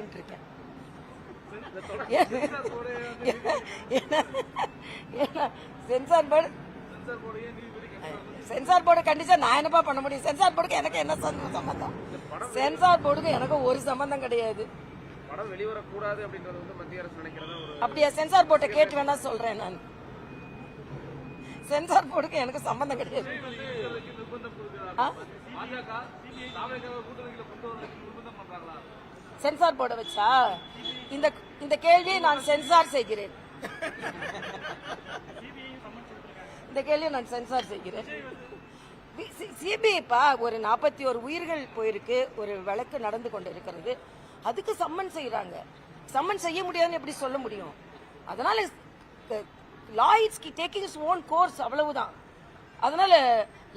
இருக்கேன். Censor board கண்டிச்சா நான் என்னப்பா பண்ண முடியும்? சென்சார் போர்டுக்கு எனக்கு என்ன சம்பந்தம்? சென்சார் போர்டுக்கு எனக்கு ஒரு சம்பந்தம் கிடையாது. அப்படியா? சென்சார் போர்ட்டை கேட்டு வேணா சொல்றேன். நான் சென்சார் போர்டுக்கு எனக்கு சம்பந்தம் கிடையாது. சென்சார் போர்டை வச்சா இந்த கேள்வியை நான் சென்சார் செய்கிறேன். இந்த கேள்வியை நான் சென்சார் செய்கிறேன். சிபிஐப்பா ஒரு 41 உயிர்கள் போயிருக்கு, ஒரு வழக்கு நடந்து கொண்டு இருக்கிறது. அதுக்கு சம்மன் செய்யறாங்க. சம்மன் செய்ய முடியாதுன்னு எப்படி சொல்ல முடியும்? அதனால law is taking its own course, அவ்வளவுதான். அதனால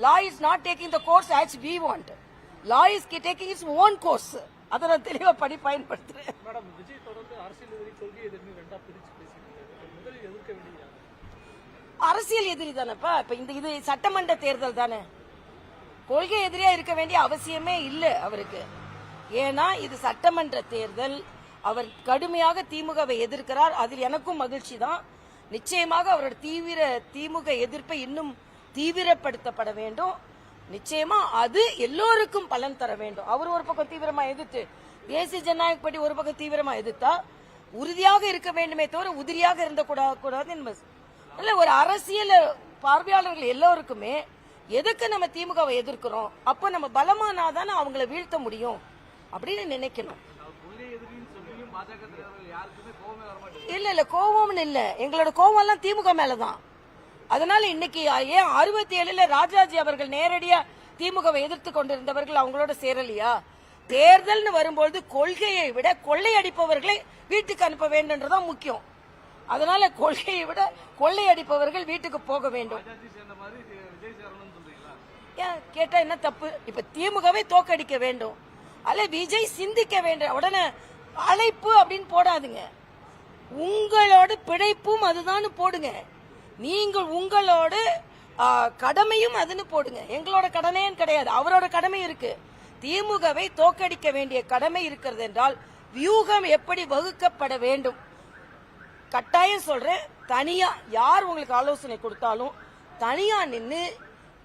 law is not taking the course as we want. law is taking its own course. அதை நான் தெளிவா பயன்படுத்துறேன். அரசியல் எதிரி தானேப்பா. இப்ப இது சட்டமன்ற தேர்தல் தானே. கொள்கை எதிரியா இருக்க வேண்டிய அவசியமே இல்லை அவருக்கு. ஏன்னா இது சட்டமன்ற தேர்தல். அவர் கடுமையாக திமுகவை எதிர்க்கிறார். அதில் எனக்கும் மகிழ்ச்சி தான். நிச்சயமாக அவரோட திமுக எதிர்ப்பை இன்னும் தீவிரப்படுத்தப்பட வேண்டும். நிச்சயமா அது எல்லோருக்கும் பலன் தர வேண்டும். அவர் ஒரு பக்கம் தீவிரமா எதிர்த்து, தேசிய ஜனநாயக படி ஒரு பக்கம் தீவிரமா எதிர்த்தா உறுதியாக இருக்க வேண்டுமே தவிர உதிரியாக இருந்த கூடாது என்பது. ஒரு அரசியல் பார்வையாளர்கள் எல்லோருக்குமே எதுக்கு நம்ம திமுகவை எதிர்க்கிறோம், அப்ப நம்ம பலமானாதானே அவங்கள வீழ்த்த முடியும் அப்படின்னு நினைக்கணும். இல்ல கோபம்னு இல்ல, எங்களோட கோபம் எல்லாம் திமுக மேலதான். அதனால இன்னைக்கு ஏன் 67ல ராஜாஜி அவர்கள் நேரடியா திமுகவை எதிர்த்து கொண்டிருந்தவர்கள் அவங்களோட சேரலையா? தேர்தல்னு வரும்போது கொள்கையை விட கொள்ளையடிப்பவர்களை வீட்டுக்கு அனுப்ப வேண்டும்ன்றதான் முக்கியம். அதனால கொள்கையை விட கொள்ளையடிப்பவர்கள் வீட்டுக்கு போக வேண்டும். கேட்டா என்ன தப்பு? இப்ப திமுகவை தோக்கடிக்க வேண்டும், அல்ல விஜய் சிந்திக்க வேண்டும். உடனே அழைப்பு அப்படின்னு போடாதுங்க. உங்களோட பிழைப்பும் அதுதான் போடுங்க. நீங்கள் உங்களோட கடமையும் அதுன்னு போடுங்க. எங்களோட கடமையும் கிடையாது, அவரோட கடமை இருக்கு. திமுகவை தோக்கடிக்க வேண்டிய கடமை இருக்கிறது என்றால் வியூகம் எப்படி வகுக்கப்பட வேண்டும் கட்டாயம் சொல்றேன். தனியா யார் உங்களுக்கு ஆலோசனை கொடுத்தாலும் தனியா நின்று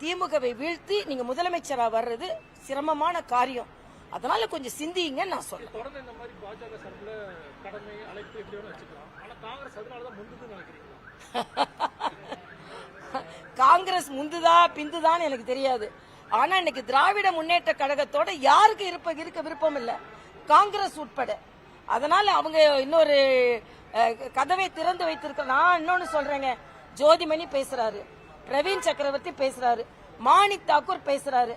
திமுகவை வீழ்த்தி நீங்க முதலமைச்சரா வர்றது சிரமமான காரியம். அதனால கொஞ்சம் சிந்திங்க நான் சொல்றேன். காங்கிரஸ் முந்துதா பிந்துதான் எனக்கு தெரியாது. ஆனா இன்னைக்கு திராவிட முன்னேற்ற கழகத்தோட யாருக்கு இருக்க விருப்பம் இல்ல, காங்கிரஸ் உட்பட. அதனால அவங்க இன்னொரு கதவை திறந்து வைத்திருக்க. நான் இன்னொன்னு சொல்றேங்க, ஜோதிமணி பேசுறாரு, பிரவீன் சக்கரவர்த்தி பேசுறாரு, மாணிக் தாக்கூர் பேசுறாரு.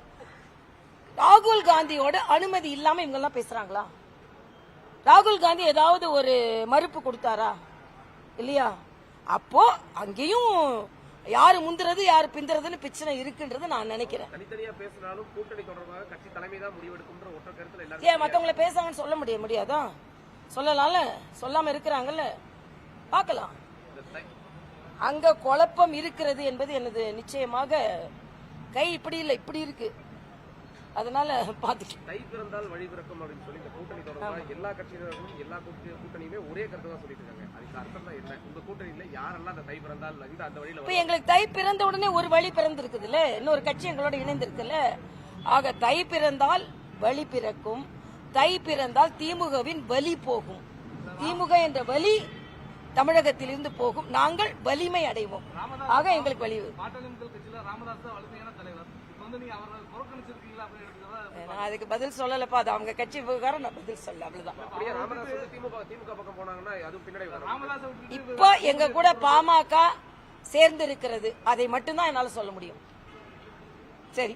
ராகுல் காந்தியோட அனுமதி இல்லாம இவங்க எல்லாம் பேசுறாங்களா? ராகுல் காந்தி ஏதாவது ஒரு மறுப்பு கொடுத்தாரா? இல்லையா? அப்போ அங்கேயும் யாரு முந்துறது யாரு பிந்துறதுன்னு பிரச்சனை இருக்குன்றது நான் நினைக்கிறேன். ஏன் மத்தவங்களை பேசாங்கன்னு சொல்ல முடியாதா? சொல்லலாம்ல, சொல்லாம இருக்கிறாங்கல்ல, பார்க்கலாம். அங்க குழப்பம் இருக்கிறது என்பது எனது நிச்சயமாக. கை இப்படி இல்ல இப்படி இருக்கு. அதனால பாத்துக்கலாம். தை பிறந்தால் வழி பிறக்கும் அப்படின்னு சொல்லி இந்த கூட்டணி தொடர்பாக எல்லா கட்சியினரும் எல்லா கூட்டணியுமே ஒரே கருத்து தான் சொல்லிட்டு இருக்காங்க. அதுக்கு அர்த்தம் தான் என்ன? உங்க கூட்டணியில யாரெல்லாம் அந்த தை பிறந்தால் அந்த வழியில இப்ப எங்களுக்கு தை பிறந்த உடனே ஒரு வழி பிறந்திருக்குதுல்ல, இன்னொரு கட்சி எங்களோட இணைந்திருக்குல்ல. ஆக தை பிறந்தால் வழி பிறக்கும், தை பிறந்தால் திமுகவின் வலி போகும். திமுக என்ற வலி தமிழகத்தில் இருந்து போகும், நாங்கள் வலிமை அடைவோம். ஆக எங்களுக்கு வலி. நான் அதுக்கு பதில் சொல்லலப்பா, அது அவங்க கட்சி விவகாரம், நான் பதில் சொல்ல அவ்வளவுதான். இப்ப எங்க கூட பாமக சேர்ந்து இருக்கிறது, அதை மட்டும்தான் என்னால சொல்ல முடியும். சரி.